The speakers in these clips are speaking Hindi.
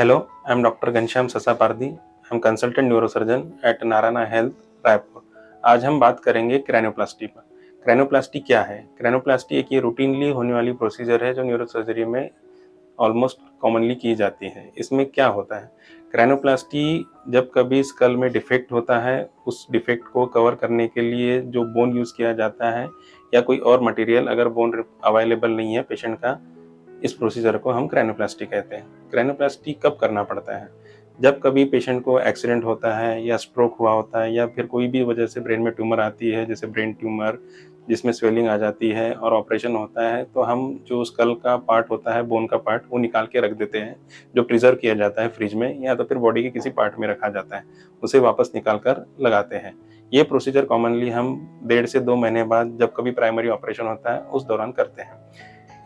Hello, I'm Dr. Ghanshyam Sasapardi. I'm consultant neurosurgeon at Narayana Health Raipur. आज हम बात करेंगे क्रेनियोप्लास्टी पर। क्रेनियोप्लास्टी क्या है? क्रेनियोप्लास्टी एक ये रूटीनली होने वाली प्रोसीजर है जो न्यूरोसर्जरी में ऑलमोस्ट कॉमनली की जाती है। इसमें क्या होता है? क्रेनियोप्लास्टी जब कभी स्कल में डिफेक्ट होता है, उस डिफेक्ट को कवर करने के लिए जो बोन यूज़ किया जाता है या कोई और मटेरियल अगर बोन अवेलेबल नहीं है पेशेंट का, इस प्रोसीजर को हम क्रेनियोप्लास्टी कहते हैं। क्रेनियोप्लास्टी कब करना पड़ता है? जब कभी पेशेंट को एक्सीडेंट होता है या स्ट्रोक हुआ होता है या फिर कोई भी वजह से ब्रेन में ट्यूमर आती है, जैसे ब्रेन ट्यूमर जिसमें स्वेलिंग आ जाती है और ऑपरेशन होता है, तो हम जो स्कल का पार्ट होता है, बोन का पार्ट, वो निकाल के रख देते हैं, जो प्रिजर्व किया जाता है फ्रिज में या तो फिर बॉडी के किसी पार्ट में रखा जाता है, उसे वापस निकाल कर लगाते हैं। ये प्रोसीजर कॉमनली हम 1.5 से 2 महीने बाद जब कभी प्राइमरी ऑपरेशन होता है, उस दौरान करते हैं।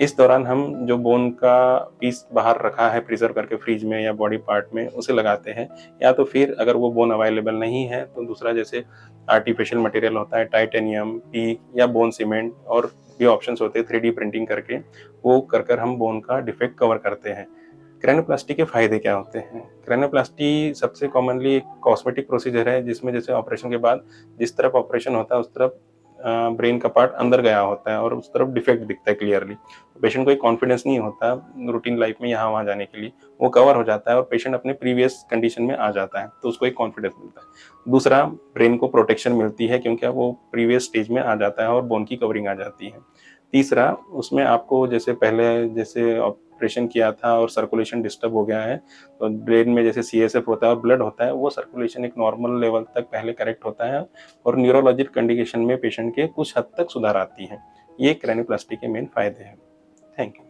इस दौरान हम जो बोन का पीस बाहर रखा है प्रिजर्व करके फ्रिज में या बॉडी पार्ट में, उसे लगाते हैं, या तो फिर अगर वो बोन अवेलेबल नहीं है तो दूसरा जैसे आर्टिफिशियल मटेरियल होता है, टाइटेनियम, पीक या बोन सीमेंट, और भी ऑप्शंस होते हैं 3D प्रिंटिंग करके, वो कर हम बोन का डिफेक्ट कवर करते हैं। क्रेनियोप्लास्टी के फायदे क्या होते हैं? क्रेनियोप्लास्टी सबसे कॉमनली एक कॉस्मेटिक प्रोसीजर है जिसमें जैसे ऑपरेशन के बाद जिस तरफ ऑपरेशन होता है उस तरफ ब्रेन का पार्ट अंदर गया होता है और उस तरफ डिफेक्ट दिखता है क्लियरली। पेशेंट को एक कॉन्फिडेंस नहीं होता रूटीन लाइफ में यहाँ वहाँ जाने के लिए, वो कवर हो जाता है और पेशेंट अपने प्रीवियस कंडीशन में आ जाता है, तो उसको एक कॉन्फिडेंस मिलता है। दूसरा, ब्रेन को प्रोटेक्शन मिलती है क्योंकि वो प्रीवियस स्टेज में आ जाता है और बोन की कवरिंग आ जाती है। तीसरा, उसमें आपको जैसे पहले जैसे ऑपरेशन किया था और सर्कुलेशन डिस्टर्ब हो गया है, तो ब्रेन में जैसे CSF होता है और ब्लड होता है, वो सर्कुलेशन एक नॉर्मल लेवल तक पहले करेक्ट होता है और न्यूरोलॉजिक कंडीशन में पेशेंट के कुछ हद तक सुधार आती है। ये क्रेनियोप्लास्टी के मेन फायदे हैं। Thank you.